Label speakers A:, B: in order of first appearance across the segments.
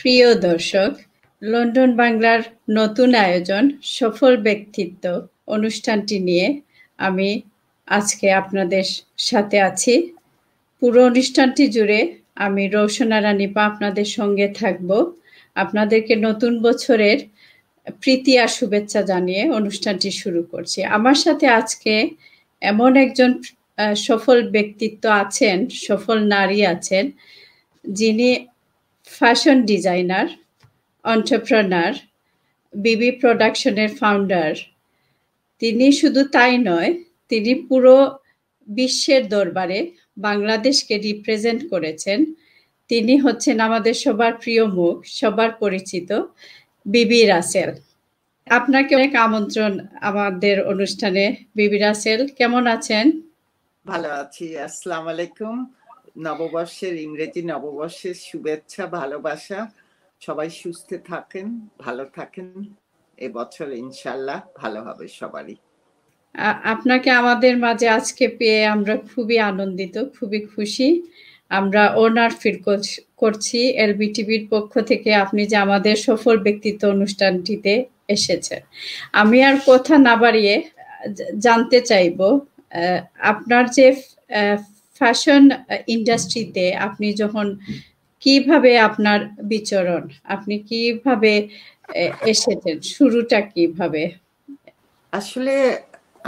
A: প্রিয় দর্শক, লন্ডন বাংলার নতুন আয়োজন সফল ব্যক্তিত্ব অনুষ্ঠানটি নিয়ে আমি আজকে আপনাদের সাথে আছি। পুরো অনুষ্ঠানটি জুড়ে আমি রওশনা রানীপা আপনাদের সঙ্গে থাকব। আপনাদেরকে নতুন বছরের প্রীতি আর শুভেচ্ছা জানিয়ে অনুষ্ঠানটি শুরু করছি। আমার সাথে আজকে এমন একজন সফল ব্যক্তিত্ব আছেন, সফল নারী আছেন, যিনি ফ্যাশন ডিজাইনার, এন্টারপ্রেনার, বিবি প্রোডাকশনের ফাউন্ডার। তিনি শুধু তাই নয়, তিনি পুরো বিশ্বের দরবারে বাংলাদেশকে রিপ্রেজেন্ট করেছেন। তিনি হচ্ছেন আমাদের সবার প্রিয় মুখ, সবার পরিচিত বিবি রাসেল। আপনাকে অনেক আমন্ত্রণ আমাদের অনুষ্ঠানে। বিবি রাসেল, কেমন আছেন?
B: ভালো আছি। আসসালামু আলাইকুম। নববর্ষের, ইংরেজি নববর্ষের শুভেচ্ছা, ভালোবাসা। সবাই সুস্থ থাকেন, ভালো থাকেন। এবছর ইনশাল্লাহ ভালো হবে সবারই।
A: আপনাকে আমাদের মাঝে আজকে পেয়ে আমরা খুবই আনন্দিত, খুবই খুশি। আমরা অনার ফিল করছি এলবিটিভির পক্ষ থেকে আপনি যে আমাদের সফল ব্যক্তিত্ব অনুষ্ঠানটিতে এসেছেন। আমি আর কথা না বাড়িয়ে জানতে চাইব, আপনার যে ফ্যাশন ইন্ডাস্ট্রিতে আপনি যখন কিভাবে আপনার বিচরণ, আপনি কিভাবে এসেছেন, শুরুটা কিভাবে?
B: আসলে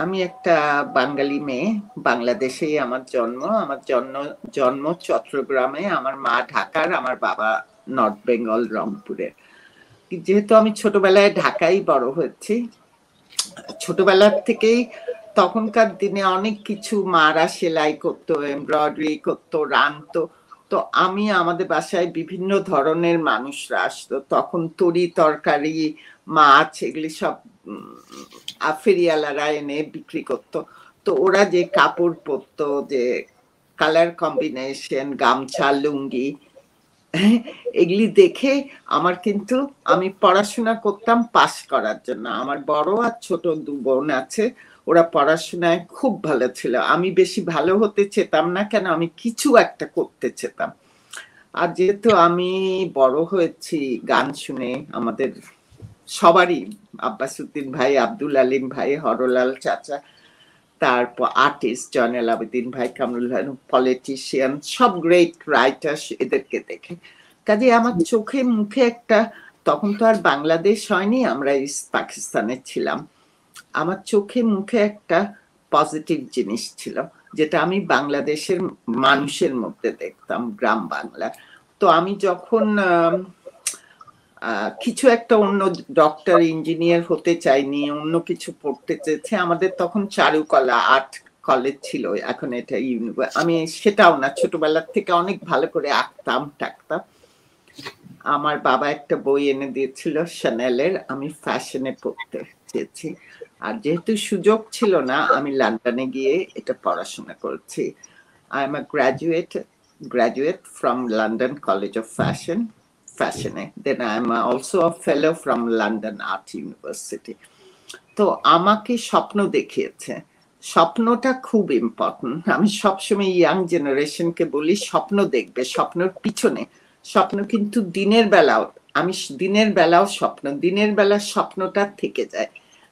B: আমি একটা বাঙালি মেয়ে, বাংলাদেশেই আমার জন্ম। আমার জন্ম চট্টগ্রামে, আমার মা ঢাকার, আমার বাবা নর্থ বেঙ্গল রংপুরের। যেহেতু আমি ছোটবেলায় ঢাকায় বড় হয়েছি, ছোটবেলার থেকেই তখনকার দিনে অনেক কিছু মারা সেলাই করতো, এমব্রয়ডারি করতো, রানতো। তো আমি, আমাদের বাসায় বিভিন্ন ধরনের মানুষরা আসতো তখন, তরি তরকারি, মাছ, এগুলি সব ফেরিয়ালারা এনে বিক্রি করতো। তো ওরা যে কাপড় পরতো, যে কালার কম্বিনেশন, গামছা, লুঙ্গি, এগুলি দেখে আমার কিন্তু, আমি পড়াশোনা করতাম পাস করার জন্য। আমার বড় আর ছোট দু বোন আছে, ওরা পড়াশোনায় খুব ভালো ছিল। আমি বেশি ভালো হতে চেতাম না, কেন আমি কিছু একটা করতে চেতাম। আর যেহেতু আমি বড় হয়েছি গান শুনে, আমাদের সবারই, আব্বাসউদ্দিন ভাই, আব্দুল আলিম ভাই, হরলাল চাচা, তারপর আর্টিস্ট জয়নাল আবেদিন ভাই, কামরুল ভাই, পলিটিশিয়ান, সব গ্রেট রাইটার, এদেরকে দেখে কাজে আমার চোখে মুখে একটা, তখন তো আর বাংলাদেশ হয়নি, আমরা ইস্ট পাকিস্তানে ছিলাম, আমার চোখে মুখে একটা পজিটিভ জিনিস ছিল, যেটা আমি বাংলাদেশের মানুষের মধ্যে দেখতাম, গ্রাম বাংলা। তো আমি যখন কিছু একটা অন্য, ডক্টর ইঞ্জিনিয়ার হতে চাইনি, অন্য কিছু পড়তে চেয়েছে, আমাদের তখন চারুকলা আর্ট কলেজ ছিল, এখন এটা ইউনিভার্সিটি। আমি সেটাও না, ছোটবেলার থেকে অনেক ভালো করে আঁকতাম টাকতাম। আমার বাবা একটা বই এনে দিয়েছিল শ্যানেলের, আমি ফ্যাশনে পড়তে চেয়েছি। আর যেহেতু সুযোগ ছিল না, আমি লন্ডনে গিয়ে এটা পড়াশোনা করছি। I am a graduate from London College of ফ্যাশনে। Then I am also a fellow from London Art University. তো আমাকে স্বপ্ন দেখিয়েছে, স্বপ্নটা খুব ইম্পর্টেন্ট। আমি সবসময় ইয়াং জেনারেশনকে বলি, স্বপ্ন দেখবে, স্বপ্নের পিছনে, স্বপ্ন কিন্তু দিনের বেলাও, আমি দিনের বেলাও স্বপ্ন, দিনের বেলা স্বপ্নটা থেকে যায়।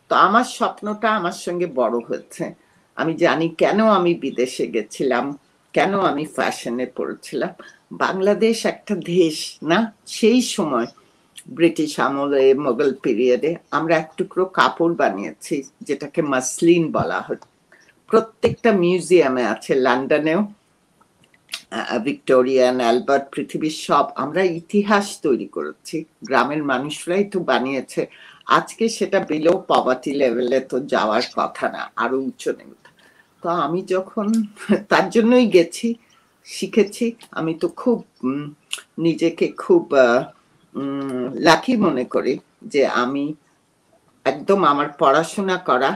B: তো আমার স্বপ্নটা আমার সঙ্গে বড় হয়েছে। আমি জানি কেন আমি বিদেশে গেছিলাম, কেন আমি ফ্যাশনে পড়েছিলাম। বাংলাদেশ একটা দেশ না, সেই সময় ব্রিটিশ আমলে, মোগল পিরিয়ডে আমরা এক টুকরো কাপড় বানিয়েছি, যেটাকে মাসলিন বলা হয়। প্রত্যেকটা মিউজিয়ামে আছে, লন্ডনেও, ভিক্টোরিয়ান, অ্যালবার্ট, পৃথিবীর সব, আমরা ইতিহাস তৈরি করেছি, গ্রামের মানুষরাই তো বানিয়েছে। আজকে সেটা বিলো পভার্টি লেভেলে তো যাওয়ার কথা না, আরো উচ্চ নেই। তো আমি যখন, তার জন্যই গেছি, শিখেছি। আমি তো খুব নিজেকে খুব লাকি মনে করি যে আমি একদম, আমার পড়াশোনা করা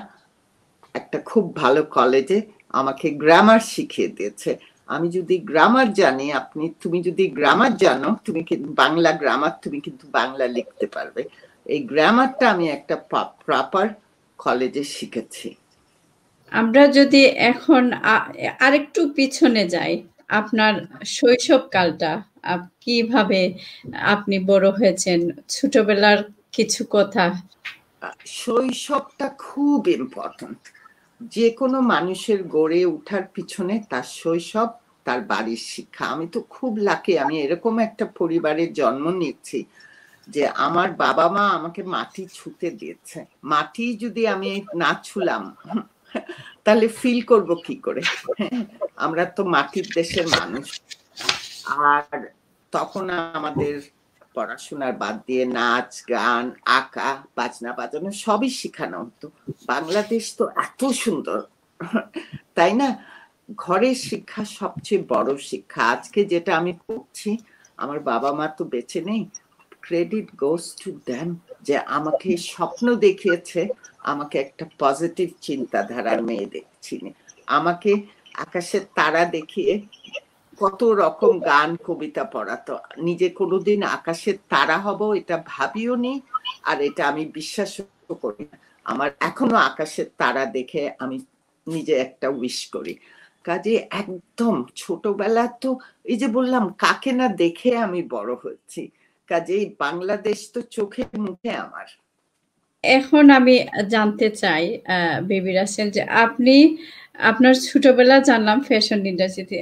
B: একটা খুব ভালো কলেজে আমাকে গ্রামার শিখিয়ে দিয়েছে। আমি যদি গ্রামার জানি, তুমি যদি গ্রামার জানো, তুমি কিন্তু বাংলা গ্রামার, তুমি কিন্তু বাংলা লিখতে পারবে। এই গ্রামারটা আমি একটা প্রপার কলেজে শিখেছি।
A: আমরা যদি এখন আরেকটু পিছনে যাই, আপনার শৈশবকালটা, কিভাবে আপনি বড় হয়েছেন? ছোটবেলার কিছু কথা।
B: শৈশবটা খুব ইম্পর্ট্যান্ট। যে কোনো মানুষের গড়ে ওঠার পিছনে তার শৈশব, তার বাড়ির শিক্ষা। আমি তো খুব লাকি, আমি এরকম একটা পরিবারে জন্ম নিয়েছি যে আমার বাবা মা আমাকে মাটি ছুঁতে দিয়েছে। মাটি যদি আমি না ছুলাম তাহলে ফিল করব কি করে? আমরা তো মাটির দেশের মানুষ। আর তখন আমাদের পড়াশোনার বাদ দিয়ে নাচ, গান, আঁকা, বাজনা বাজানো সবই শেখানো হতো। বাংলাদেশ তো এত সুন্দর, তাই না? ঘরের শিক্ষা সবচেয়ে বড় শিক্ষা। আজকে যেটা আমি করছি, আমার বাবা মা তো বেঁচে নেই, ক্রেডিট গোস টু দ্যাম, যে আমাকে স্বপ্ন দেখিয়েছে, আমাকে একটা পজিটিভ চিন্তাধারার মেয়ে দেখছি, আমাকে আকাশের তারা দেখিয়ে কত রকম গান কবিতা পড়াতো। নিজে কোনোদিন আকাশের তারা হব এটা ভাবিও নি, আর এটা আমি বিশ্বাসও করি না। আমার এখনো আকাশের তারা দেখে আমি নিজে একটা উইশ করি। কাজে একদম ছোটবেলা তো এই যে বললাম কাকে না দেখে আমি বড় হয়েছি, কাজেই বাংলাদেশ তো চোখে মুখে আমার।
A: এখন আমি জানতে চাই বেবি রাসেল, যে আপনি আপনার ছোটবেলা জানলাম ফ্যাশন ইন্ডাস্ট্রিতে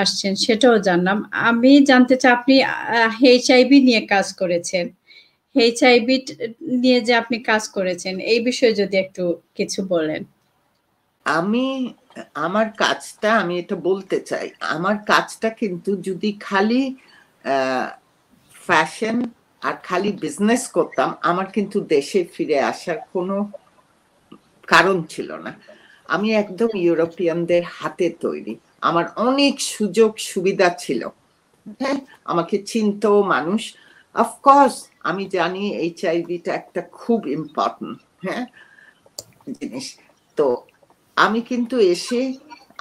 A: আসছেন, সেটাও জানলাম। আমি জানতে চাই আপনি এইচআইভি নিয়ে কাজ করেছেন। এইচআইভি নিয়ে যে আপনি কাজ করেছেন, এই বিষয়ে যদি একটু কিছু বলেন।
B: আমার কাজটা, আমি এটা বলতে চাই, আমার কাজটা কিন্তু যদি খালি ফ্যাশন আর খালি বিজনেস করতাম, আমার কিন্তু দেশে ফিরে আসার কোনো কারণ ছিল না। আমি একদম ইউরোপিয়ানদের হাতে তৈরি, আমার অনেক সুযোগ সুবিধা ছিল। হ্যাঁ, আমাকে চিনতো মানুষ। অফকোর্স আমি জানি এইচআইভিটা একটা খুব ইম্পর্টেন্ট জিনিস। তো আমি কিন্তু এসে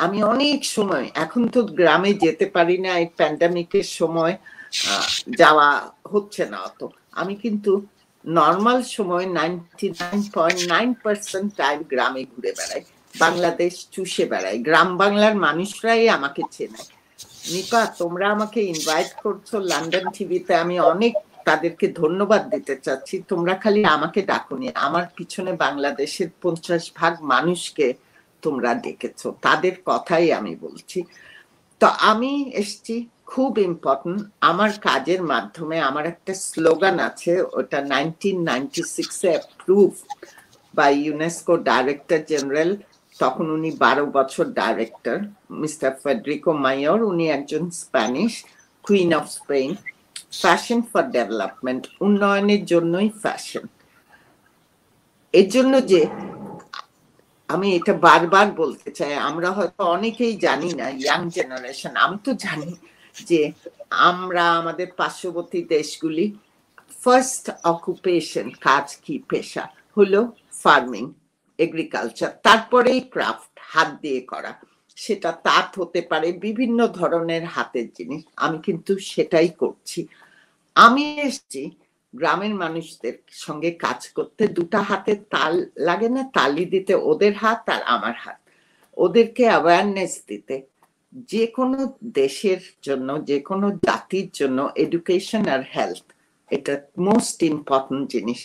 B: আমি অনেক সময়, এখন তো গ্রামে যেতে পারি না, এই প্যান্ডামিকের সময় যাওয়া হচ্ছে না অত। আমি কিন্তু নর্মাল সময় 99.9% টাইম গ্রামে ঘুরে বেড়াই, বাংলাদেশ চুষে বেড়াই, গ্রাম বাংলার মানুষরাই আমাকে চেনে। নিপা, তোমরা আমাকে ইনভাইট করছো লন্ডন টিভিতে, আমি অনেক তাদেরকে ধন্যবাদ দিতে চাচ্ছি। তোমরা খালি আমাকে ডাকুনি, আমার পিছনে বাংলাদেশের 50% মানুষকে তোমরা ডেকেছো, তাদের কথাই আমি বলছি। তো আমি এসছি, খুব ইম্পর্টেন্ট আমার কাজের মাধ্যমে। আমার একটা স্লোগান আছে, ওটা 1996-এ approve by UNESCO director general, তখন উনি 12 বছর ডাইরেক্টর, মিস্টার ফেডরিকো মাইয়র, উনি একজন Spanish, queen of Spain. Fashion for development, উন্নয়নের জন্যই ফ্যাশন। এর জন্য যে আমি এটা বারবার বলতে চাই, আমরা হয়তো অনেকেই জানি না, ইয়াং জেনারেশন, আমি তো জানি যে আমরা আমাদের পার্শ্ববর্তী দেশগুলি ফার্স্ট অকুপেশন, কাজ কি, পেশা হলো ফার্মিং, এগ্রিকালচার, তারপরেই ক্রাফট, হাত দিয়ে করা। সেটা তাঁত হতে পারে, বিভিন্ন ধরনের হাতের জিনিস। আমি কিন্তু সেটাই করছি। আমি এসছি গ্রামের মানুষদের সঙ্গে কাজ করতে, দুটা হাতে তাল লাগে না তালি দিতে, ওদের হাত আর আমার হাত, ওদেরকে অ্যাওয়ারনেস দিতে। যে কোনো দেশের জন্য, যে কোনো জাতির জন্য এডুকেশন আর হেলথ এটা মোস্ট ইম্পর্টেন্ট জিনিস।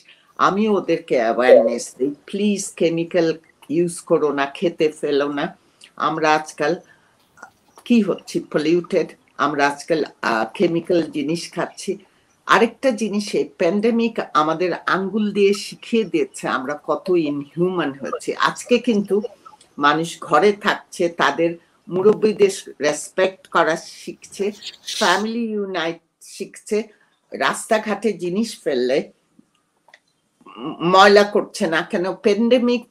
B: আমি ওদেরকে অ্যাওয়ারনেস দিই, প্লিজ কেমিক্যাল ইউজ করো না, খেতে ফেলো না। আমরা আজকাল কি হচ্ছে, পলিউটেড, আমরা আজকাল কেমিক্যাল জিনিস খাচ্ছি। আরেকটা জিনিস, এই প্যান্ডেমিক আমাদের আঙ্গুল দিয়ে শিখিয়ে দিয়েছে আমরা কত ইনহিউম্যান হয়েছে। আজকে কিন্তু মানুষ ঘরে থাকছে, তাদের মুরব্বীদের রেসপেক্ট করা শিখছে, ফ্যামিলি ইউনাইট শিখছে, রাস্তাঘাটে জিনিস ফেললে ময়লা করছে না কেন। প্যান্ডেমিক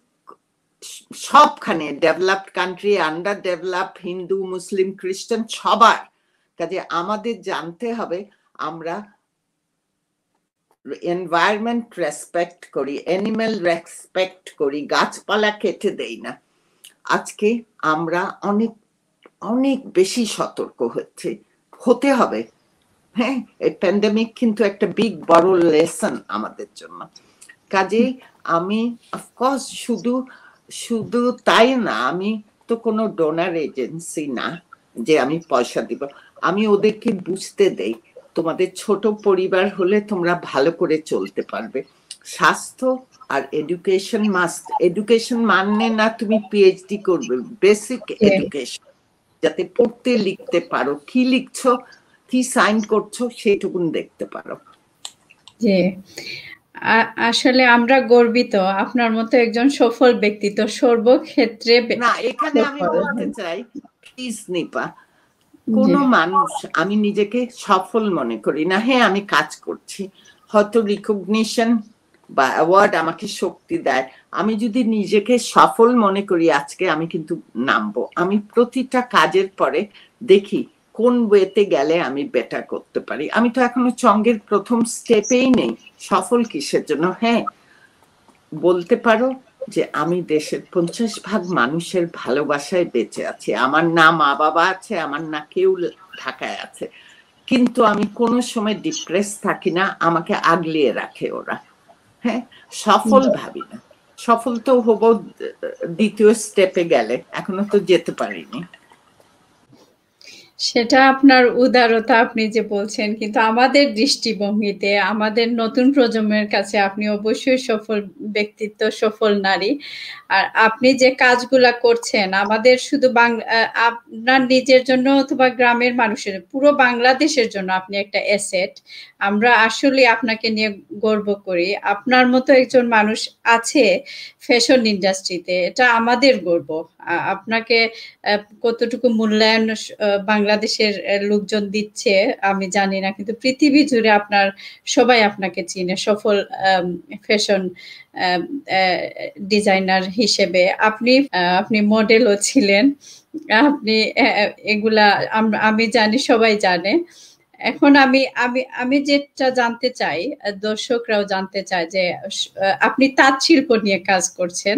B: সবখানে, developed country, under develop, Hindu Muslim খ্রিস্টান সবার কাজে আমাদের জানতে হবে আমরা এনভায়রনমেন্ট রেসপেক্ট করি, অ্যানিমেল রেসপেক্ট করি, গাছপালা কেটে দেই না। আজকে আমরা অনেক অনেক বেশি সতর্ক হতে হবে। হ্যাঁ, এই প্যান্ডেমিক কিন্তু একটা বিগ বড় লেসন আমাদের জন্য। কাজে আমি অফকোর্স শুধু তাই না, আমি তো কোনো ডোনার এজেন্সি না যে আমি পয়সা দিব। আমি ওদেরকে বুঝতে দেই তোমাদের ছোট পরিবার হলে তোমরা ভালো করে চলতে পারবে। স্বাস্থ্য আর এডুকেশন মাস্ট। এডুকেশন মানে না তুমি পিএইচডি করবে, বেসিক এডুকেশন, যাতে পড়তে লিখতে পারো, কি লিখছো কি সাইন করছো সেইটুকুন দেখতে পারো।
A: জি, আসলে আমরা গর্বিত আপনার মতো একজন সফল ব্যক্তিত্ব সর্বক্ষেত্রে।
B: না, এখানে আমি বলতে চাই প্লিজ নিপা, কোন মানুষ, আমি নিজেকে সফল মনে করি না। হ্যাঁ আমি কাজ করছি, হয়তো রিকগনিশন বা অ্যাওয়ার্ড আমাকে শক্তি দেয়। আমি যদি নিজেকে সফল মনে করি আজকে, আমি কিন্তু নামবো। আমি প্রতিটা কাজের পরে দেখি কোন ওয়েতে গেলে আমি বেটার করতে পারি। আমি তো এখনো চঙ্গের প্রথম স্টেপেই নেই, সফল কিসের জন্য? হ্যাঁ বলতে পারো যে আমি দেশের 50% মানুষের ভালোবাসায় বেঁচে আছি। আমার না মা বাবা আছে, আমার না কেউ ঢাকায় আছে, কিন্তু আমি কোনো সময় ডিপ্রেস থাকি না, আমাকে আগলিয়ে রাখে ওরা। হ্যাঁ, সফল ভাবি না। সফল তো হবো দ্বিতীয় স্টেপে গেলে, এখনো তো যেতে পারিনি।
A: সেটা আপনার উদারতা, আপনি যে বলছেন, কিন্তু আমাদের দৃষ্টিভঙ্গিতে আমাদের নতুন প্রজন্মের কাছে আপনি অবশ্যই সফল ব্যক্তিত্ব, সফল নারী। আর আপনি যে কাজগুলা করছেন আমাদের শুধু আপনার নিজের জন্য অথবা গ্রামের মানুষের, পুরো বাংলাদেশের জন্য আপনি একটা অ্যাসেট। আমরা আসলে আপনাকে নিয়ে গর্ব করি। আপনার মতো একজন মানুষ আছে ফ্যাশন ইন্ডাস্ট্রিতে, এটা আমাদের গর্ব। আপনাকে কতটুকু মূল্যায়ন বাংলাদেশের লোকজন দিচ্ছে আমি জানি না, কিন্তু পৃথিবী জুড়ে আপনার সবাই আপনাকে চিনে সফল ফ্যাশন ডিজাইনার হিসেবে। আপনি মডেলও ছিলেন, আপনি এগুলা আমি জানি, সবাই জানে। এখন আমি আমি আমি যেটা জানতে চাই, দর্শকরাও জানতে চায় যে আপনি তাঁত শিল্প নিয়ে কাজ করছেন।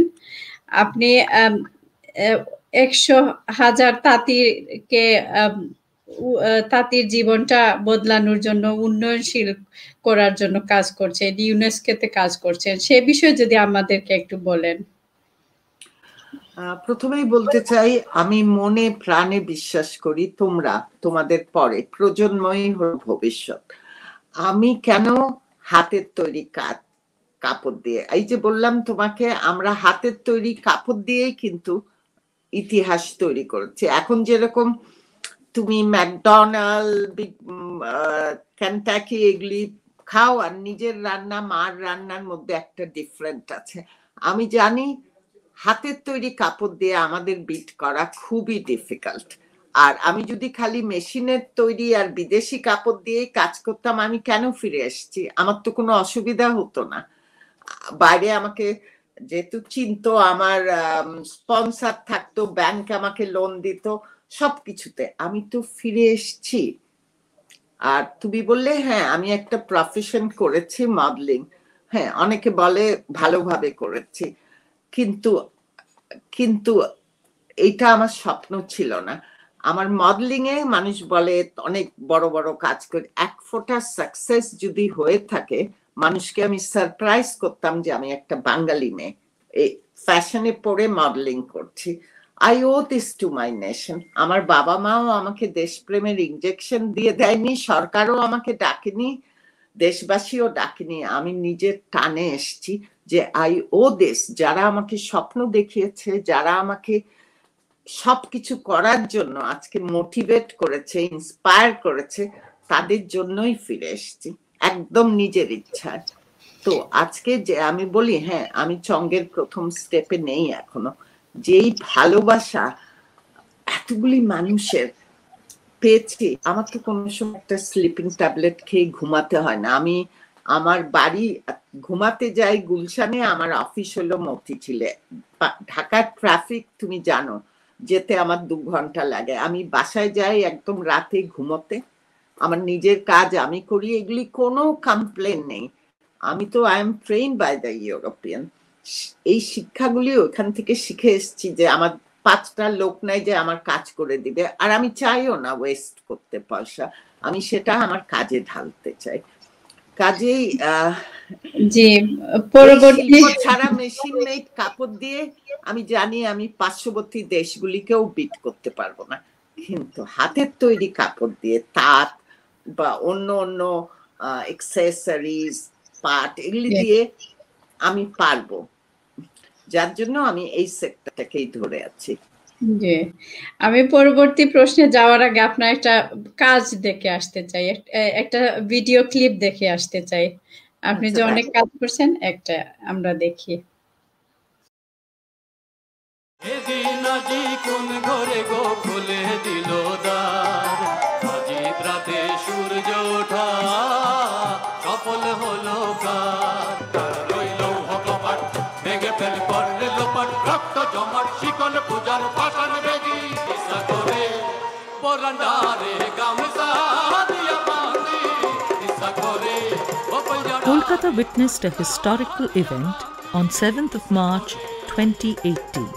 A: আপনি 100,000 তাঁতিকে তাঁতির জীবনটা বদলানোর জন্য, উন্নয়নশীল করার জন্য কাজ করছেন, ইউনেস্কোতে কাজ করছেন। সে বিষয়ে যদি আমাদেরকে একটু বলেন।
B: প্রথমেই বলতে চাই আমি মনে প্রাণে বিশ্বাস করি তোমরা, তোমাদের পরে প্রজন্মই হল ভবিষ্যৎ। আমি কেন হাতের তৈরি কাপড় দিয়ে, এই যে বললাম তোমাকে, আমরা হাতের তৈরি কাপড় দিয়েই কিন্তু ইতিহাস তৈরি করেছি। এখন যেরকম তুমি ম্যাকডোনাল্ড, কেনটাকি এগুলি খাও আর নিজের রান্না, মার রান্নার মধ্যে একটা ডিফারেন্ট আছে। আমি জানি হাতের তৈরি কাপড় দিয়ে আমাদের বিট করা খুবই ডিফিকাল্ট। আর আমি যদি খালি মেশিনের তৈরি আর বিদেশি কাপড় দিয়ে কাজ করতাম, আমি কেন ফিরে এসেছি? আমার তো কোনো অসুবিধা হতো না। বাইরে আমাকে যেহেতু চিনতো, আমার স্পন্সর থাকতো, ব্যাংক আমাকে লোন দিত, সবকিছুতে আমি তো ফিরে এসেছি। আর তুমি বললে হ্যাঁ আমি একটা প্রফেশন করেছি মডেলিং, হ্যাঁ অনেকে বলে ভালোভাবে করেছি, কিন্তু কিন্তু এটা আমার স্বপ্ন ছিল না। আমার মডেলিং এ মানুষ বলে অনেক বড় বড় কাজ করে, এক ফোঁটা সাকসেস যদি হয়ে থাকে মানুষকে আমি সারপ্রাইজ করতাম যে আমি একটা বাঙালি মেয়ে এই ফ্যাশনে পরে মডেলিং করছি। I owe this to my nation. আমার বাবা মাও আমাকে দেশপ্রেমের ইনজেকশন দিয়ে দেয়নি, সরকারও আমাকে ডাকেনি, দেশবাসীও ডাকেনি, আমি নিজের টানে এসছি যে আই ও দিস। যারা আমাকে স্বপ্ন দেখিয়েছে, যারা আমাকে সবকিছু করার জন্য আজকে মোটিভেট করেছে, ইন্সপায়ার করেছে, তাদের জন্যই ফিরে এসেছি একদম নিজের ইচ্ছায়। তো আজকে যে আমি বলি হ্যাঁ আমি চঙ্গের প্রথম স্টেপে নেই এখনো, যেই ভালোবাসা এতগুলি মানুষের পেয়েছি, আমার তো কোনো সময় একটা স্লিপিং ট্যাবলেট খেয়ে ঘুমাতে হয় না। আমি আমার বাড়ি ঘুমাতে যাই গুলশানে, আমার অফিস হলো মতিঝিলে। ঢাকার ট্রাফিক তুমি জানো, যেতে আমার 2 ঘন্টা লাগে। আমি বাসায় যাই একদম রাতে ঘুমোতে, আমার নিজের কাজ আমি করি, এগুলি কোনো কমপ্লেন নেই। আমি তো I am train by the European. এই শিক্ষাগুলি ওখান থেকে শিখে এসেছি যে আমার 5টা লোক নাই যে আমার কাজ করে দিবে, আর আমি চাইও না ওয়েস্ট করতে পয়সা, আমি সেটা আমার কাজে ঢালতে চাই। কাজেই
A: জি, পরবর্তী
B: ছাড়া মেশিন মেড কাপড় দিয়ে আমি জানি আমি পার্শ্ববর্তী দেশগুলিকেও বিট করতে পারবো না। কিন্তু হাতের তৈরি কাপড় দিয়ে তাঁত বা অন্য অন্য অ্যাক্সেসরিজ পাট এগুলি দিয়ে আমি পারবো, যার জন্য আমি এই সেক্টরটাকেই ধরে আছি।
A: জি, আমি পরবর্তী প্রশ্নে যাওয়ার আগে আপনার একটা কাজ দেখে আসতে চাই, একটা ভিডিও ক্লিপ দেখে আসতে চাই। আপনি যে অনেক কাজ করছেন, একটা আমরা দেখি।
C: কোন ঘরে গো খুলে দিল দ্বার, আজি রাতে সূর্য ওঠা সফল হলো কার, রইল হকপাট ভেঙে ফেল করলে লোপাট, রক্ত জমাট শিকল পূজার পাষাণ বেদি, ইচ্ছা করে বরান্ডারে গামছা দিয়া বাঁধি, ইচ্ছা করে
D: Kolkata witnessed a historical event on 7th of March 2018.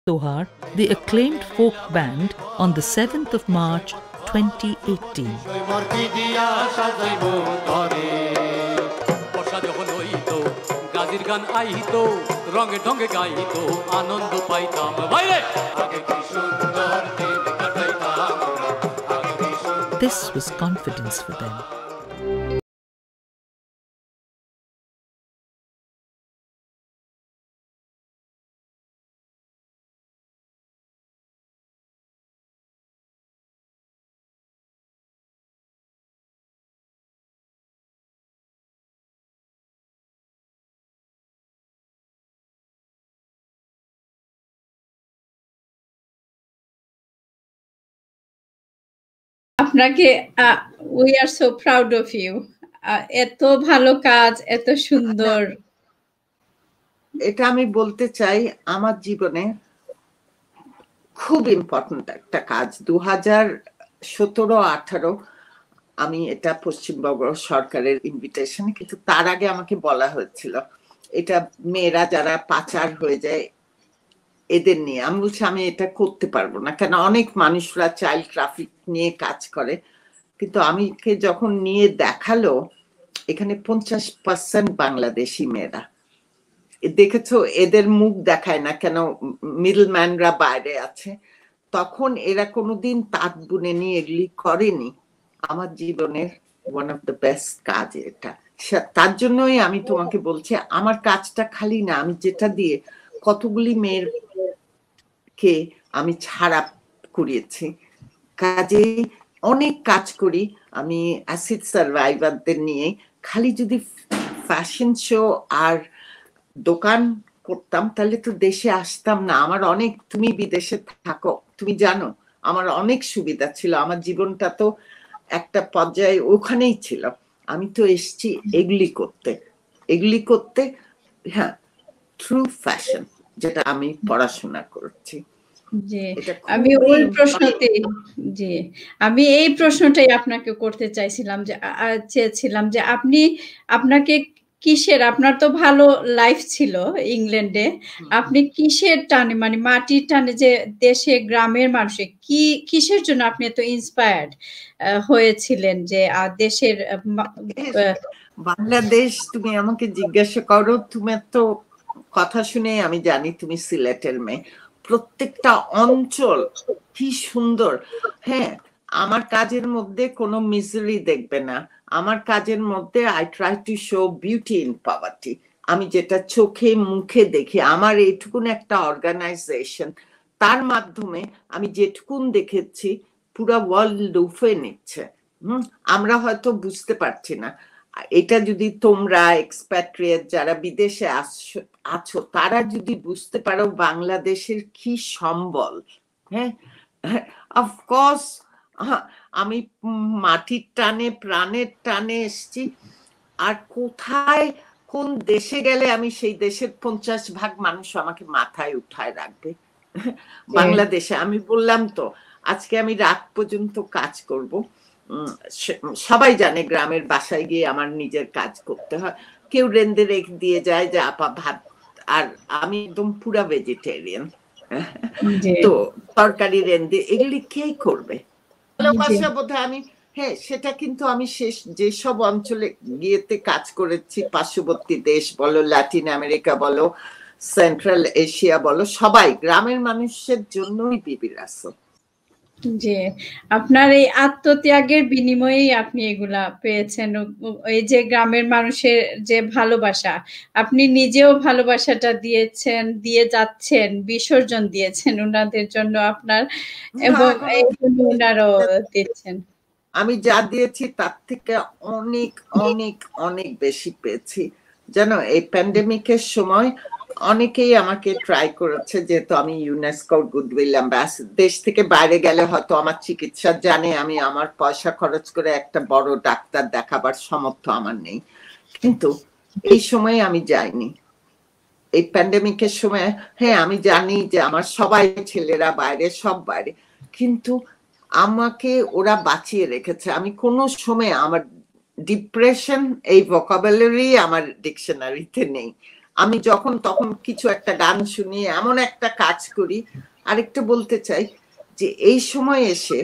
D: Tohar, the acclaimed folk band, on the 7th of March 2018.
C: গাজির গান আইতো রঙে ঢঙ্গে গাইতো আনন্দ পাইতাম ভাইরে আগে কি সুন্দর দিন কাটাইতাম।
D: This was confidence for them.
A: আপনাকে we are so proud of you. এত ভালো কাজ, এত সুন্দর।
B: এটা আমি বলতে চাই আমার জীবনে খুব ইম্পর্টেন্ট একটা কাজ। 2017-18 আমি এটা পশ্চিমবঙ্গ সরকারের ইনভিটেশন, কিন্তু তার আগে আমাকে বলা হয়েছিল এটা মেয়েরা যারা পাচার হয়ে যায় এদের নিয়ে। আমি বলছি আমি এটা করতে পারবো না, কেন অনেক মানুষরা চাইল্ড ট্রাফিক নিয়ে কাজ করে, কিন্তু আমিকে যখন নিয়ে দেখালো এখানে 50% বাংলাদেশি মেয়েরা, দেখেছো এদের মুখ দেখায় না কেন, মিডলম্যানরা বাইরে আছে, তখন এরা কোনোদিন তাঁত বুনে নিয়ে এগুলি করেনি। আমার জীবনের ওয়ান অফ দ্য বেস্ট কাজ এটা। তার জন্যই আমি তোমাকে বলছি আমার কাজটা খালি না, আমি যেটা দিয়ে কতগুলি মেয়েরকে আমি ছাড়া করিয়েছি, কাজেই অনেক কাজ করি আমি অ্যাসিড সার্ভাইভারদের নিয়ে। খালি যদি ফ্যাশন শো আর দোকান করতাম তাহলে তো দেশে আসতাম না। আমার অনেক, তুমি বিদেশে থাকো, তুমি জানো আমার অনেক সুবিধা ছিল, আমার জীবনটা তো একটা পর্যায়ে ওখানেই ছিল। আমি তো এসছি এগুলি করতে, হ্যাঁ, থ্রু ফ্যাশন। যেটা আমি পড়াশোনা করছি।
A: জি,
B: এটা
A: আমি
B: খুবই
A: ওই
B: important।
A: প্রশ্নতেই জি, আমি এই প্রশ্নটাই আপনাকে করতে চাইছিলাম যে চেয়েছিলাম যে আপনাকে কিসের আপনার তো ভালো লাইফ ছিল ইংল্যান্ডে। আপনি কিসের টানে মানে মাটির টানে যে দেশে গ্রামের মানুষে কিসের জন্য আপনি এত ইন্সপায়ার্ড হয়েছিলেন যে দেশের
B: বাংলাদেশ তুমি আমাকে জিজ্ঞাসা করো, তুমি তো কথা শুনে আমি জানি তুমি সিলেটের মেয়ে। প্রত্যেকটা অঞ্চল কি সুন্দর। হ্যাঁ, আমার কাজের মধ্যে কোনো মিজারি দেখবে না। আমার কাজের মধ্যে I try to show beauty in poverty. আমি যেটা চোখে মুখে দেখি, আমার এইটুকুন একটা অর্গানাইজেশন, তার মাধ্যমে আমি যেটুকুন দেখেছি পুরা ওয়ার্ল্ড লুফে নিচ্ছে। আমরা হয়তো বুঝতে পারছি না। এটা যদি তোমরা এক্সপ্যাট্রিয়েট যারা বিদেশে আছো তারা যদি বুঝতে পারো বাংলাদেশের কি সম্বল। হ্যাঁ, অফকোর্স আমি মাটির টানে প্রাণের টানে এসছি। আর কোথায় কোন দেশে গেলে আমি সেই দেশের 50% মানুষ আমাকে মাথায় উঠায় রাখবে। বাংলাদেশে আমি বললাম তো আজকে আমি রাত পর্যন্ত কাজ করব। সবাই জানে গ্রামের বাসায় গিয়ে আমার নিজের কাজ করতে হয়। কেউ রেঁধে রেখে দিয়ে যায় যে আপা ভাত, আর আমি একদম পুরা ভেজিটেরিয়ান। তো তরকারি রেঁধে এগুলি কে করবে? ভালোবাসা বোধহয় আমি, হ্যাঁ সেটা কিন্তু আমি যেসব অঞ্চলে গিয়েতে কাজ করেছি, পার্শ্ববর্তী দেশ বলো, ল্যাটিন আমেরিকা বলো, সেন্ট্রাল এশিয়া বলো, সবাই গ্রামের মানুষের জন্যই বিবির আসল।
A: জি, আপনার এই আত্মত্যাগের বিনিময়েই আপনি এগুলা পেয়েছেন। এই যে গ্রামের মানুষের যে ভালোবাসা, আপনি নিজেও ভালোবাসাটা দিয়েছেন, দিয়ে যাচ্ছেন, বিসর্জন দিয়েছেন ওনাদের জন্য আপনার, এবং এই জন্য ওনারও দিচ্ছেন।
B: আমি যা দিয়েছি তার থেকে অনেক অনেক অনেক বেশি পেয়েছি। জানো, এই প্যান্ডেমিকের সময় অনেকেই আমাকে ট্রাই করেছে, যেহেতু আমি ইউনেস্কোর গুডউইল অ্যাম্বাসেডর, দেশ থেকে বাইরে গেলে হয়তো আমার চিকিৎসা জানে, আমি আমার পয়সা খরচ করে একটা বড় ডাক্তার দেখাবার সামর্থ্য আমার নেই, কিন্তু এই সময় আমি যাইনি। এই প্যান্ডেমিকের সময় হ্যাঁ আমি জানি যে আমার সবাই ছেলেরা বাইরে, সব বাইরে, কিন্তু আমাকে ওরা বাঁচিয়ে রেখেছে। আমি কোনো সময় আমার ডিপ্রেশন এই ভোকাবুলারি আমার ডিকশনারিতে নেই। আমি যখন তখন কিছু একটা গান শুনি, এমন একটা কাজ করি। আরেকটা বলতে চাই যে এই সময় এসে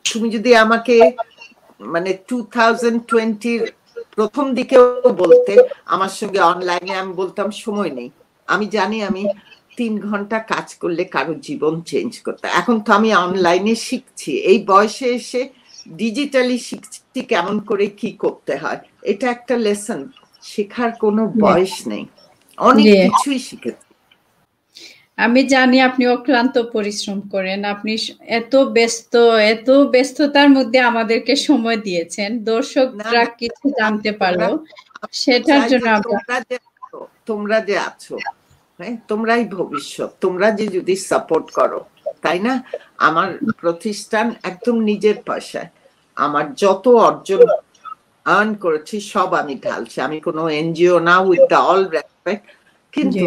B: তুমি যদি আমাকে মানে 2020 প্রথম দিকেও বলতে আমার সঙ্গে অনলাইনে, আমি বলতাম সময় নেই। আমি জানি আমি 3 ঘন্টা কাজ করলে কারো জীবন চেঞ্জ করতে। এখন তো আমি অনলাইনে শিখছি, এই বয়সে এসে ডিজিটালি শিখছি কেমন করে কি করতে হয়। এটা একটা লেসন, শেখার কোনো বয়স নেই, অনেক কিছুই শিখেছি।
A: আমি জানি আপনি অক্লান্ত পরিশ্রম করেন, আপনি এত ব্যস্ততার মধ্যে আমাদেরকে সময় দিয়েছেন, দর্শকরা কিছু জানতে পারলো সেটার জন্য।
B: তোমরা যে আছো, হ্যাঁ তোমরাই ভবিষ্যৎ, তোমরা যে যদি সাপোর্ট করো, তাই না? আমার প্রতিষ্ঠান একদম নিজের পয়সায়, আমার যত অর্জন আর্ন করেছি সব আমি ঢালছি। আমি কোনো এনজিও না, উইথ দ্য অল রেসপেক্ট, কিন্তু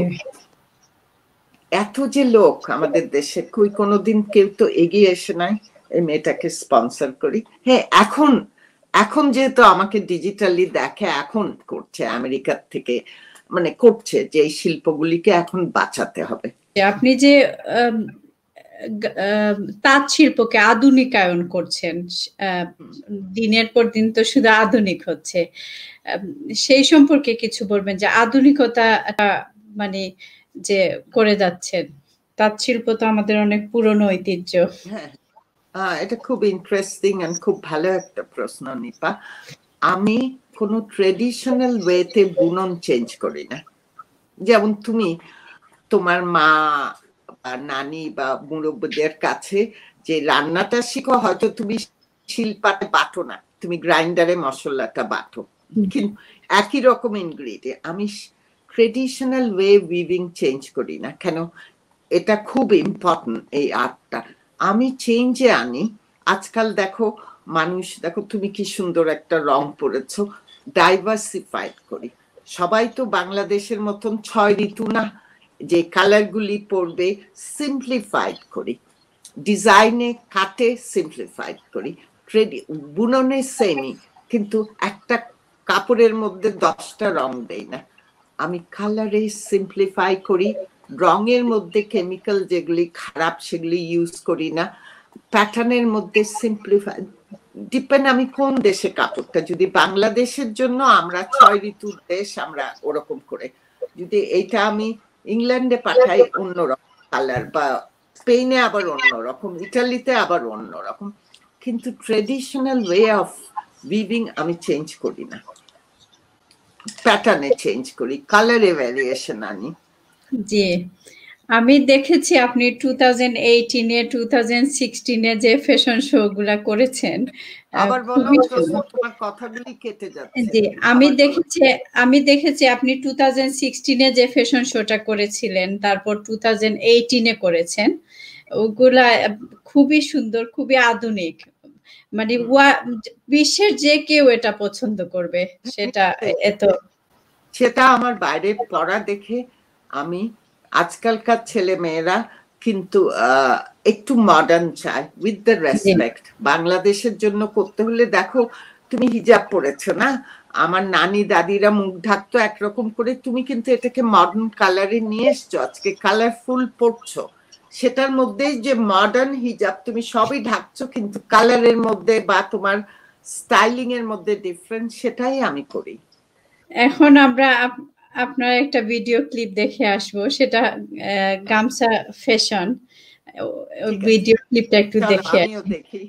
B: এত যে লোক আমাদের দেশে, কই কোনোদিন কেউ তো এগিয়ে এসে নাই এই মেয়েটাকে স্পন্সর করি। হ্যাঁ এখন যেহেতু আমাকে ডিজিটালি দেখে, এখন করছে আমেরিকার থেকে, মানে করছে যে এই শিল্পগুলিকে এখন বাঁচাতে হবে।
A: আপনি যে তাঁত শিল্পকে আধুনিকায়ন করছেন, দিনের পর দিন তো শুধু আধুনিক হচ্ছে, সেই সম্পর্কে কিছু বলবেন যে আধুনিকতা মানে যে করে যাচ্ছেন। তাঁত শিল্প তো আমাদের অনেক পুরনো ঐতিহ্য।
B: হ্যাঁ, এটা খুব ইন্টারেস্টিং এন্ড খুব ভালো একটা প্রশ্ন নিপা। আমি কোনো ট্রেডিশনাল ওয়েতে বুনন চেঞ্জ করি না। যেমন তুমি তোমার মা বা নানি বা মুরব্বীদের কাছে যে রান্নাটা শিখো, হয়তো তুমি শিলপাটে বাটো না, তুমি গ্রাইন্ডারে মশলাটা বাটো, কিন্তু একই রকম ইনগ্রিডিয়েন্ট। আমি ট্রেডিশনাল ওয়ে উইভিং চেঞ্জ করি না। কেন? এটা খুব ইম্পর্টেন্ট এই আর্টটা। আমি চেঞ্জে আনি। আজকাল দেখো মানুষ, দেখো তুমি কি সুন্দর একটা রং পরেছো, ডাইভার্সিফাইড করি। সবাই তো বাংলাদেশের মতন 6 ঋতু না, যে কালারগুলি পড়বে সিম্পলিফাইড করি, ডিজাইনে কাটে সিম্পলিফাইড করি, বুননে সেমি, কিন্তু একটা কাপড়ের মধ্যে 10টা রং দেই না, আমি কালারে সিম্পলিফাই করি, রঙের মধ্যে কেমিক্যাল যেগুলি খারাপ সেগুলি ইউজ করি না, প্যাটার্নের মধ্যে সিম্পলিফাই, ডিপেন্ড আমি কোন দেশে কাপড়টা, যদি বাংলাদেশের জন্য আমরা 6 ঋতুর দেশ, আমরা ওরকম করে, যদি এইটা আমি ইংল্যান্ডে পাঠাই অন্যরকম কালার, বা স্পেনে আবার অন্যরকম, ইটালিতে আবার অন্যরকম, কিন্তু ট্রেডিশনাল ওয়ে অফ উইভিং আমি চেঞ্জ করি না, প্যাটার্নে চেঞ্জ করি, কালারে ভ্যারিয়েশন আনি।
A: জি, আমি দেখেছি আপনি 2018-এ 2016-এ যে ফ্যাশন শো গুলা করেছেন।
B: আবার বলো, তোমার কথাগুলি কেটে যাচ্ছে।
A: জি, আমি দেখেছি আপনি 2016-এ যে ফ্যাশন শোটা করেছিলেন, তারপর 2018-এ করেছেন, ওগুলা খুবই সুন্দর, খুবই আধুনিক, মানে বিশ্বের যে কেউ এটা পছন্দ করবে,
B: সেটা আমার বাইরে পড়া দেখে আমি আজকালকার ছেলে মেয়েরা কিন্তু একটু মডার্ন চায়, উইথ দ্য রেসপেক্ট। বাংলাদেশের জন্য করতে হলে দেখো, তুমি হিজাব পরেছো না, আমার নানি দাদিরা মুখ ঢাকতো একরকম করে, তুমি কিন্তু এটাকে মডার্ন কালারে নিয়ে এসছো, আজকে কালারফুল পড়ছো, সেটার মধ্যেই যে মডার্ন হিজাব, তুমি সবই ঢাকছো কিন্তু কালারের মধ্যে বা তোমার স্টাইলিং এর মধ্যে ডিফারেন্স, সেটাই আমি করি।
A: এখন আমরা আপনার একটা ভিডিও ক্লিপ দেখে আসবো, সেটা গামছা ফ্যাশন, ভিডিও ক্লিপটা একটু দেখি।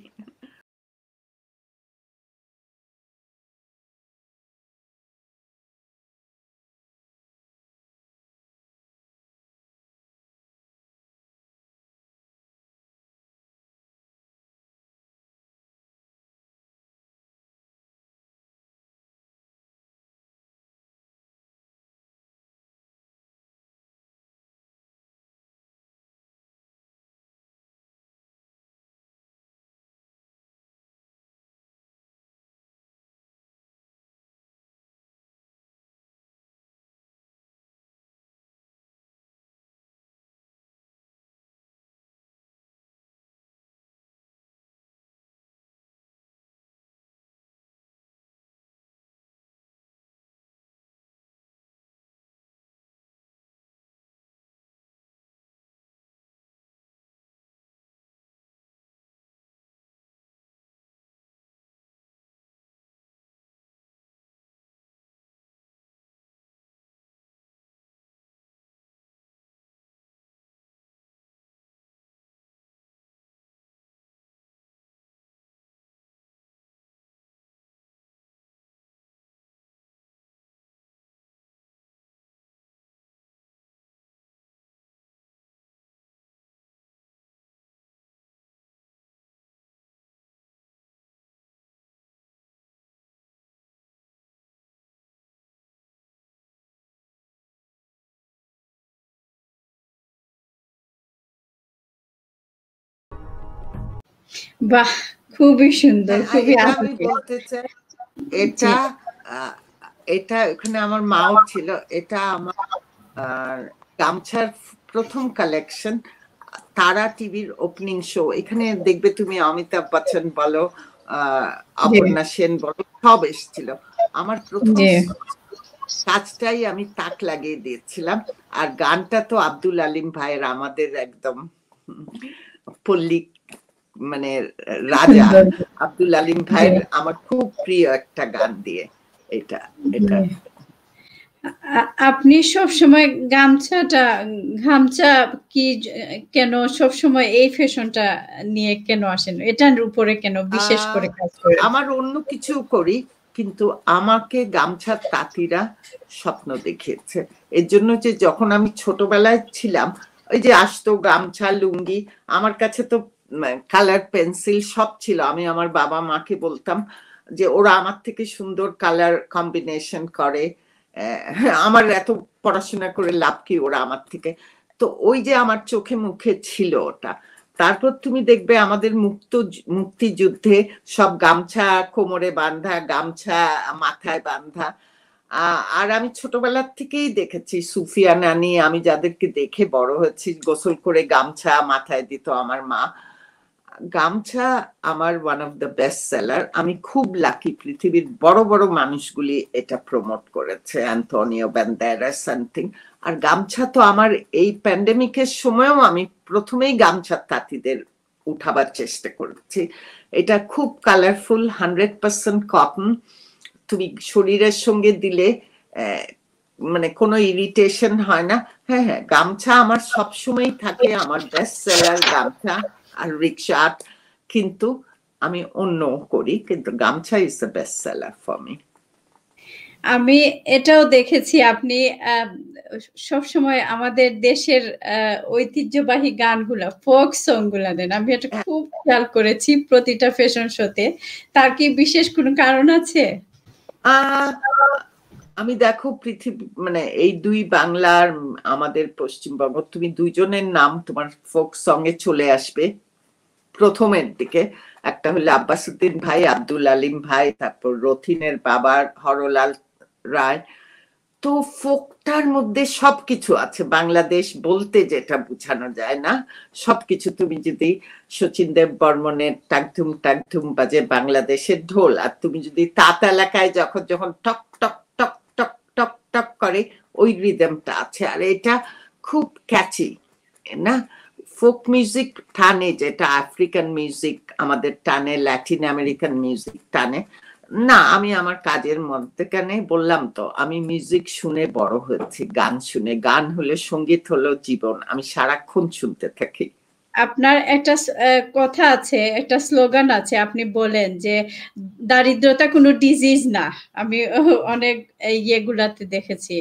A: বাহ, খুবই সুন্দর, খুবই
B: আমি বলতে চাই, এটা ওখানে আমার মাও ছিল, এটা আমার গামছার প্রথম কালেকশন, তারা টিভির ওপেনিং শো, এখানে দেখবে তুমি অমিতাভ বচ্চন বলো, অপর্ণা সেন বলো, সব এসেছিল, আমার প্রথম কাজটাই আমি তাক লাগিয়ে দিয়েছিলাম, আর গানটা তো আব্দুল আলিম ভাইয়ের, আমাদের একদম পল্লী মানে রাজা আব্দুল আলিম ভাইয়ের আমার খুব প্রিয় একটা গান দিয়ে এটা।
A: আপনি সবসময় গামছা কি কেন সবসময় এই ফ্যাশনটা নিয়ে কেন আসেন, এটার উপরে কেন বিশেষ করে কাজ করেন?
B: আমার অন্য কিছু করি, কিন্তু আমাকে গামছার তাঁতিরা স্বপ্ন দেখিয়েছে, এর জন্য যে যখন আমি ছোটবেলায় ছিলাম, ওই যে আসতো গামছা লুঙ্গি, আমার কাছে তো কালার পেন্সিল সব ছিল, আমি আমার বাবা মাকে বলতাম যে ওরা আমার থেকে সুন্দর কালার কম্বিনেশন করে, আমার এত পড়াশোনা করে লাভ কি, ওরা আমার থেকে, তো ওই যে আমার চোখে মুখে ছিল ওটা। তারপর তুমি দেখবে আমাদের মুক্তিযুদ্ধে সব গামছা কোমরে বাঁধা, গামছা মাথায় বাঁধা, আর আমি ছোটবেলার থেকেই দেখেছি সুফিয়া নানি, আমি যাদেরকে দেখে বড় হয়েছি, গোসল করে গামছা মাথায় দিত আমার মা। গামছা আমার one of the best seller. আমি খুব লাকি, পৃথিবীর বড় বড় মানুষগুলি এটা প্রমোট করেছে, অ্যান্টোনিও ব্যান্ডেরাস সামথিং। আর গামছা তো আমার এই প্যান্ডেমিকের সময়ও আমি প্রথমেই গামছার তাঁতিদের উঠাবার চেষ্টা করেছি। এটা খুব কালারফুল, 100% কটন। তুমি শরীরের সঙ্গে দিলে মানে কোনো ইরিটেশন হয় না। হ্যাঁ হ্যাঁ, গামছা আমার সবসময় থাকে, আমার বেস্ট সেলার গামছা আর রিক্সা। কিন্তু আমি অন্য করি, কিন্তু গামছা is the best seller for me.
A: আমি এটাও দেখেছি আপনি সবসময় আমাদের দেশের ঐতিহ্যবাহী গানগুলা, ফোক সং গুলা দেন। আমি এটা খুব খেয়াল করেছি প্রতিটা ফ্যাশন শোতে। তার কি বিশেষ কোনো কারণ আছে?
B: আমি দেখো পৃথিবী মানে এই দুই বাংলার আমাদের পশ্চিমবঙ্গ, তুমি দুইজনের নাম তোমার ফোক সং এ চলে আসবে প্রথমের দিকে। একটা হলো আব্বাসুদ্দিন ভাই, আব্দুল আলিম ভাই, তারপর রথিনের বাবার হরলাল রায়। তো ফোকটার মধ্যে সবকিছু আছে, বাংলাদেশ বলতে যেটা বোঝানো যায় না সবকিছু। তুমি যদি শচীন দেব বর্মনের টাকধুম টাকধুম বাজে বাংলাদেশের ঢোল, আর তুমি যদি তাঁত এলাকায় যখন যখন টক টক টক টক টক টক করে, ওই রিদমটা আছে। আর এটা খুব ক্যাচি না? ফোক মিউজিক টানে, যেটা আফ্রিকান মিউজিক আমাদের টানে, ল্যাটিন আমেরিকান মিউজিক টানে না। আমি আমার কাজের মধ্যে কেন বললাম তো, আমি মিউজিক শুনে বড় হয়েছি, গান শুনে। গান হলে, সঙ্গীত হলো জীবন, আমি সারাক্ষণ শুনতে থাকি।
A: আপনার একটা কথা আছে, একটা স্লোগান আছে, আপনি বলেন যে দারিদ্রতা কোনো ডিজিজ না। আমি অনেক ইয়েগুলাতে দেখেছি,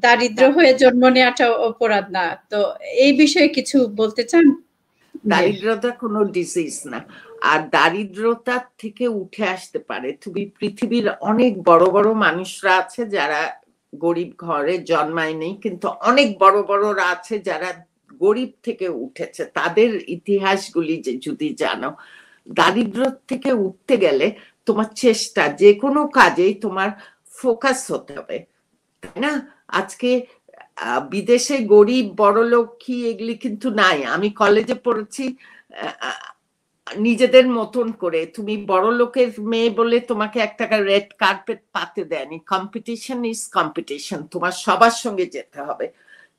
A: দারিদ্র হয়ে জন্ম নেওয়াটা অপরাধ না। তো এই বিষয়ে কিছু বলতে চান?
B: দারিদ্রতা কোনো ডিজিজ না, আর দারিদ্রতার থেকে উঠে আসতে পারে। তুমি পৃথিবীর অনেক বড় বড় মানুষরা আছে যারা গরিব ঘরে জন্মায়নি, কিন্তু অনেক বড় বড়রা আছে যারা গরিব থেকে উঠেছে। তাদের ইতিহাসগুলি যদি জানো, দারিদ্র থেকে উঠতে গেলে তোমার চেষ্টা, যে কোনো কাজেই তোমার ফোকাস হতে হবে, তাই না? আজকে বিদেশে গরিব বড়লোক কি এগুলি কিন্তু নাই। আমি কলেজে পড়েছি, নিজেদের মতন করে। তুমি বড় লোকের মেয়ে বলে তোমাকে একটা রেড কার্পেট পাতে দেয়নি। কম্পিটিশন ইজ কম্পিটিশন, তোমার সবার সঙ্গে যেতে হবে।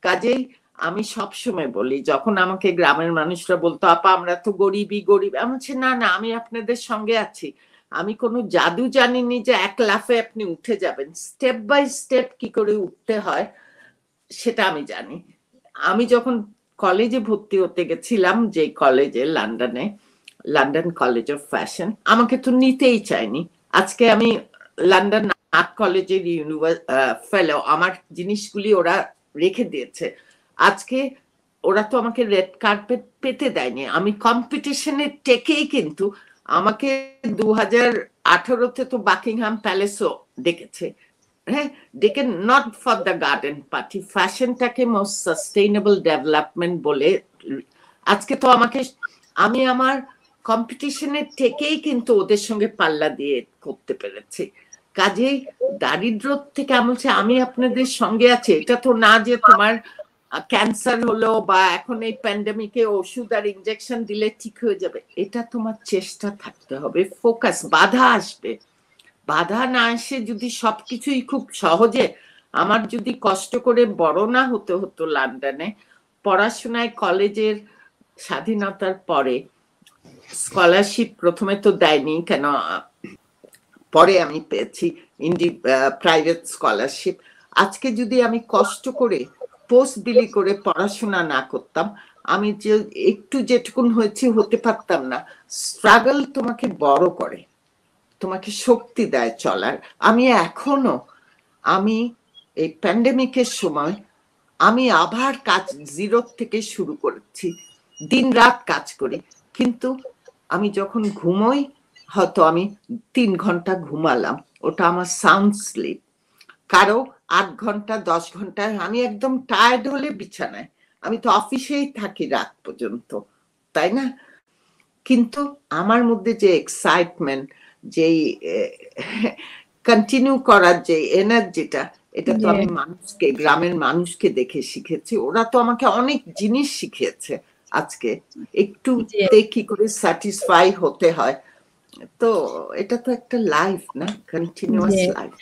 B: কাজেই আমি সবসময় বলি, যখন আমাকে গ্রামের মানুষরা বলতো আপা আমরা তো গরিবই গরিব, আমি বলছি না না, আমি আপনাদের সঙ্গে আছি। আমি কোনো জাদু জানিনি যে এক লাফে আপনি উঠে যাবেন। স্টেপ বাই স্টেপ কি করে উঠতে হয় সেটা আমি জানি। আমি যখন কলেজে ভর্তি হতে গেছিলাম, যে কলেজে লন্ডনে, লন্ডন কলেজ অফ ফ্যাশন, আমাকে তো নিতেই চাইনি। আজকে আমি লন্ডন আর্ট কলেজের ফেলো, আমার জিনিসগুলি ওরা রেখে দিয়েছে। আজকে ওরা তো আমাকে রেড কার্পেট পেতে দেয়নি। আমি কম্পিটিশনে টেকেই কিন্তু আমাকে 2018-তে তো বাকিংহাম প্যালেসও ডেকেছে। হ্যাঁ, ডেকে not for the garden party, ফ্যাশনটাকে মোস্ট সাস্টেইনেবল ডেভেলপমেন্ট বলে। আজকে তো আমাকে, আমি আমার কম্পিটিশনের থেকেই কিন্তু ওদের সঙ্গে পাল্লা দিয়ে করতে পেরেছি। কাজেই দারিদ্র থেকে আমি আপনাদের সঙ্গে আছি। এটা তো না যে তোমার ক্যান্সার হলো বা এখন এই প্যান্ডেমিকে ওষুধ আর ইনজেকশন দিলে ঠিক হয়ে যাবে। এটা তোমার চেষ্টা থাকতে হবে, ফোকাস। বাধা আসবে, বাধা না এসে যদি সবকিছুই খুব সহজে, আমার যদি কষ্ট করে বড় না হতে হতো লন্ডনে, পড়াশোনায় কলেজের স্বাধীনতার পরে স্কলারশিপ প্রথমে তো দেয়নি, কেন পরে আমি পেয়েছি প্রাইভেট স্কলারশিপ। আজকে যদি আমি কষ্ট করে পোস্ট বিলি করে পড়াশোনা না করতাম, আমি যে একটু যেটুকুন হয়েছে হতে পারতাম না। স্ট্রাগল তোমাকে বড় করে, তোমাকে শক্তি দেয় চলার। আমি এখনো, আমি এই প্যান্ডেমিকের সময় আমি আবার কাজ জিরো থেকে শুরু করেছি, দিন রাত কাজ করি। কিন্তু আমি যখন ঘুমোই, হয়তো আমি 3 ঘন্টা ঘুমালাম, ওটা আমার সাউন্ড স্লিপ। কারো 8 ঘন্টা 10 ঘন্টা, আমি একদম টায়ার্ড হলে বিছানায়। আমি তো অফিসেই থাকি রাত পর্যন্ত, তাই না? কিন্তু আমার মধ্যে যে এক্সাইটমেন্ট, যেই কন্টিনিউ করার যে এনার্জিটা, এটা তো আমি মানুষকে, গ্রামের মানুষকে দেখে শিখেছি। ওরা তো আমাকে অনেক জিনিস শিখিয়েছে আজকে, একটু কি করে স্যাটিসফাই হতে হয়। তো এটা তো একটা লাইফ না, কন্টিনিউয়াস লাইফ।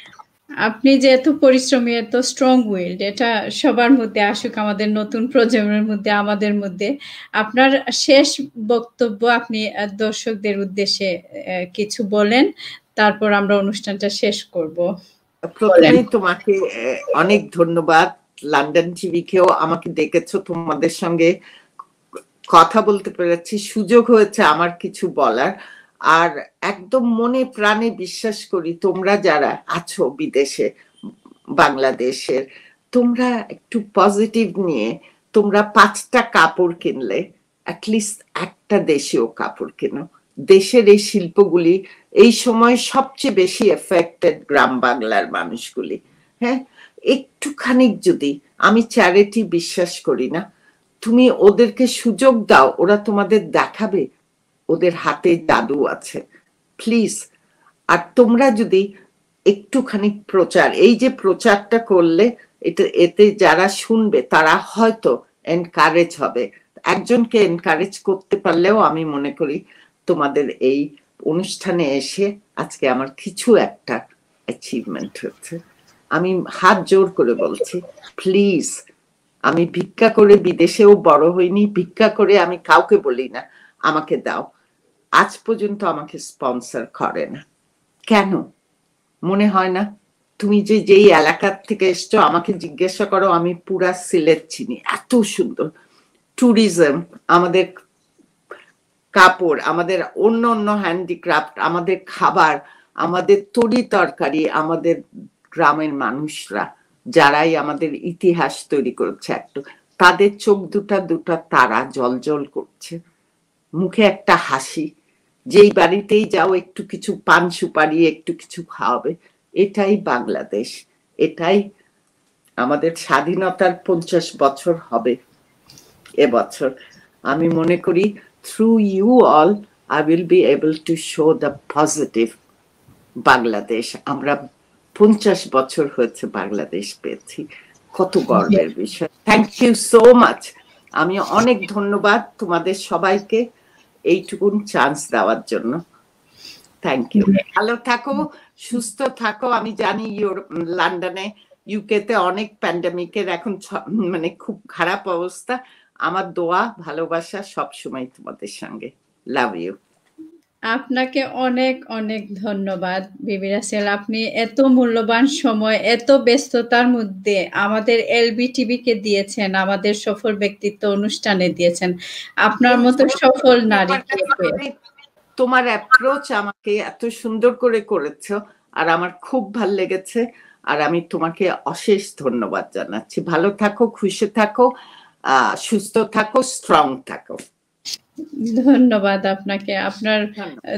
A: আপনি যে এত পরিশ্রমী, এত স্ট্রং উইলড, এটা সবার মধ্যে আসুক, আমাদের নতুন প্রজন্মের মধ্যে, আমাদের মধ্যে। আপনার শেষ বক্তব্য আপনি দর্শকদের উদ্দেশ্যে কিছু বলেন, তারপর আমরা অনুষ্ঠানটা শেষ করব।
B: প্রথমেই তোমাকে অনেক ধন্যবাদ, লন্ডন টিভিকেও আমাকে ডেকেছো, তোমাদের সঙ্গে কথা বলতে পেরেছি, সুযোগ হয়েছে আমার কিছু বলার। আর একদম মনে প্রাণে বিশ্বাস করি তোমরা যারা আছো বিদেশে, বাংলাদেশের, তোমরা একটু পজিটিভ নিয়ে তোমরা 5টা কাপড় কিনলে অ্যাটলিস্ট একটা দেশীয় কাপড় কেনো। দেশের এই শিল্পগুলি এই সময় সবচেয়ে বেশি এফেক্টেড গ্রাম বাংলার মানুষগুলি। হ্যাঁ, একটুখানি যদি, আমি চ্যারিটি বিশ্বাস করি না, তুমি ওদেরকে সুযোগ দাও, ওরা তোমাদের দেখাবে ওদের হাতে জাদু আছে, প্লিজ। আর তোমরা যদি একটুখানি প্রচার, এই যে প্রচারটা করলে, এতে যারা শুনবে তারা হয়তো এনকারেজ হবে। একজনকে এনকারেজ করতে পারলেও আমি মনে করি তোমাদের এই অনুষ্ঠানে এসে আজকে আমার কিছু একটা অ্যাচিভমেন্ট হচ্ছে। আমি হাত জোর করে বলছি, প্লিজ। আমি ভিক্ষা করে বিদেশেও বড় হইনি, ভিক্ষা করে আমি কাউকে বলি না আমাকে দাও, আজ পর্যন্ত আমাকে স্পন্সর করে না। কেন মনে হয় না? তুমি যেই এলাকার থেকে এসছো, আমাকে জিজ্ঞাসা করো, আমি পুরা সিলেট চিনি, এত সুন্দর ট্যুরিজম, আমাদের কাপড়, আমাদের অন্য অন্য হ্যান্ডিক্রাফট, আমাদের খাবার, আমাদের তরি তরকারি, আমাদের গ্রামের মানুষরা যারাই আমাদের ইতিহাস তৈরি করছে, একটু তাদের চোখ দুটা তারা জল জল করছে, মুখে একটা হাসি, যেই বাড়িতেই যাও একটু কিছু পান সুপারি, একটু কিছু খাওয়াবে। এটাই বাংলাদেশ, এটাই আমাদের স্বাধীনতার 50 বছর হবে এবছর। আমি মনে করি through you all I will be able to show the positive Bangladesh. আমরা 50 বছর হয়েছে বাংলাদেশ পেয়েছি, কত গর্বের বিষয়। Thank you so much. আমি অনেক ধন্যবাদ তোমাদের সবাইকে এইটুকুন চান্স দেওয়ার জন্য। Thank you. ভালো থাকো, সুস্থ থাকো। আমি জানি লন্ডনে, ইউকেতে অনেক প্যান্ডেমিকের এখন মানে খুব খারাপ অবস্থা। আমার দোয়া ভালোবাসা সবসময় তোমাদের সঙ্গে। Love you.
A: আপনাকে অনেক অনেক ধন্যবাদ বিবি রাসেল। আপনি এত মূল্যবান সময়, এত ব্যস্ততার মধ্যে আমাদের এলবি টিভিকে দিয়েছেন, আমাদের সফল ব্যক্তিত্ব অনুষ্ঠানে দিয়েছেন। আপনার মতো সফল নারীকে
B: তোমার অ্যাপ্রোচ আমাকে এত সুন্দর করে করেছো, আর আমার খুব ভাল লেগেছে। আর আমি তোমাকে অশেষ ধন্যবাদ জানাচ্ছি। ভালো থাকো, খুশি থাকো, সুস্থ থাকো, স্ট্রং থাকো।
A: ধন্যবাদ আপনাকে। আপনার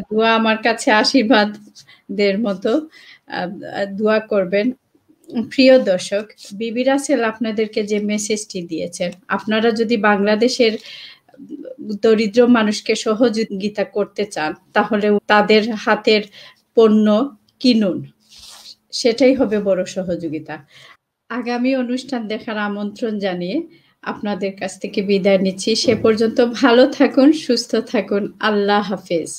A: দোয়া আমার কাছে আশীর্বাদের মতো, দোয়া করবেন। প্রিয় দর্শক, বিবি রাসেল আপনাদেরকে যে মেসেজটি দিয়েছেন, আপনারা যদি বাংলাদেশের দরিদ্র মানুষকে সহযোগিতা করতে চান, তাহলে তাদের হাতের পণ্য কিনুন, সেটাই হবে বড় সহযোগিতা। আগামী অনুষ্ঠান দেখার আমন্ত্রণ জানিয়ে আপনাদের কাছ থেকে বিদায় নিচ্ছি। সে পর্যন্ত ভালো থাকুন, সুস্থ থাকুন। আল্লাহ হাফেজ।